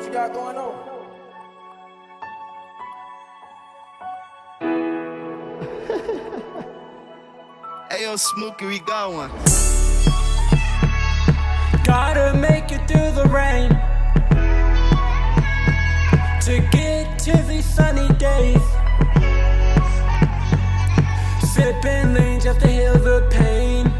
What you got going on? Hey yo, Smokey, we got one. Gotta make it through the rain to get to these sunny days. Sipping lean just to heal the pain.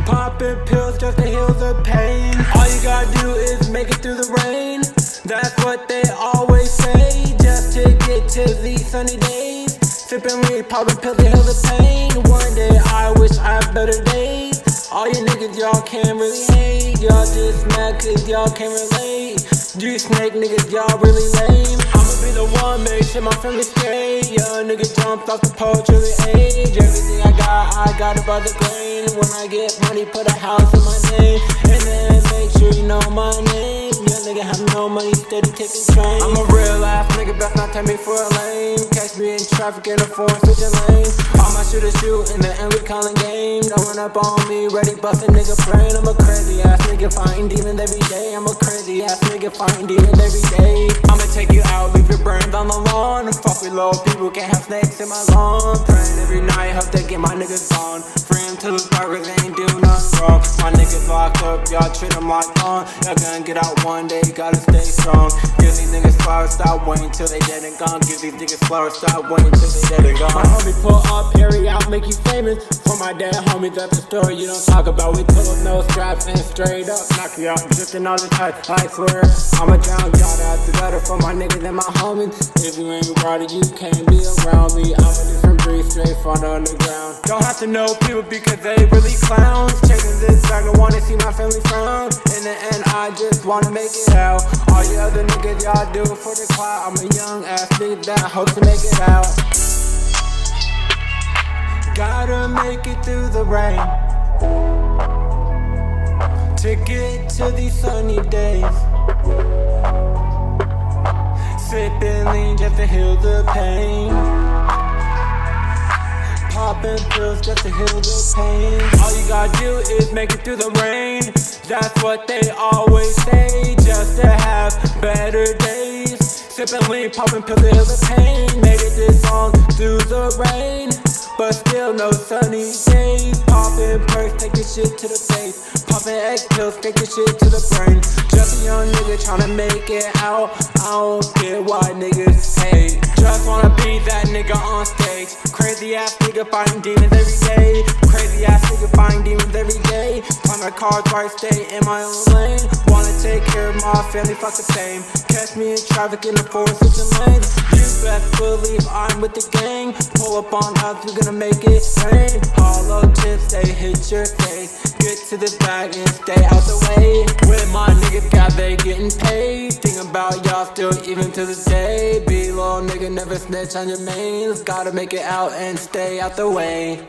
Popping pills just to heal the pain. All you gotta do is make it through the rain. That's what they always say, just to get to these sunny days. Sipping lean, popping pills to heal the pain. One day I wish I had better days. All you niggas, y'all can't really hate. Y'all just mad cause y'all can't relate. You snake niggas, y'all really lame. I'ma be the one, make sure my family straight. Young nigga jumped off the porch early age. Everything I got it by the grain. When I get money, put a house in my name. And then make sure you know my name. Young nigga have no money, steady taking train. I'm a real ass nigga, best not take me for a lame. Catch me in traffic in a foreign switching lanes. All my shooters shoot in the end, we calling game. Don't run up on me, ready bust a nigga brain. I'm a crazy ass nigga, fighting demons every day. I'm a crazy ass nigga, fighting demons every day. I'ma take you out, leave your brains on the lawn. Fuck with low people, can't have snakes in my lawn. Praying every night, hope they get my niggas gone. Free him to the burgers, they ain't do nothing wrong. My niggas locked up, y'all treat them like pawn. Y'all gonna get out one day, gotta stay strong. Give these niggas flowers, stop waiting till they dead and gone. Give these niggas flowers, stop waiting till they dead and gone. My homie pull up, area out, make you famous. For my dad, homie, that's the story you don't talk about. We pull up, no straps, and straight up knock you out, drifting all the time. I swear, I'm a drown, got out the gutter for my niggas and my homies. If you ain't rowdy, you can't be around me. I'm a different breed, straight from the underground. Don't have to know people because they really clowns. Chasing this bag, I wanna see my family frown. In the end, I just wanna make it out. All you other niggas, y'all do it for the clout. I'm a young ass nigga that hopes to make it out. Gotta make it through the rain to get to these sunny days. Sipping lean just to heal the pain. Popping pills just to heal the pain. All you gotta do is make it through the rain. That's what they always say, just to have better days. Sipping lean, popping pills to heal the pain. Made it this long through the rain, but still no sunny days. Popping perks, take your shit to the face. Popping X pills, take your shit to the brain. Just a young nigga tryna make it out. I don't get why niggas hate. Just wanna be that nigga on stage. Crazy ass nigga fighting demons every day. Crazy ass nigga fighting demons every day. Play my cards right, stay in my own lane. Wanna take care of my family, fuck the fame. Catch me in traffic in the forest, switching lanes. You best believe I'm with the gang. Pull up on us, we gonna make it rain. Hollow chips, they hit your face. Get to the bag and stay out the way. With my niggas, got they getting paid. Think about y'all still even to this day. Be little nigga, never snitch on your mains. Gotta make it out and stay out the way.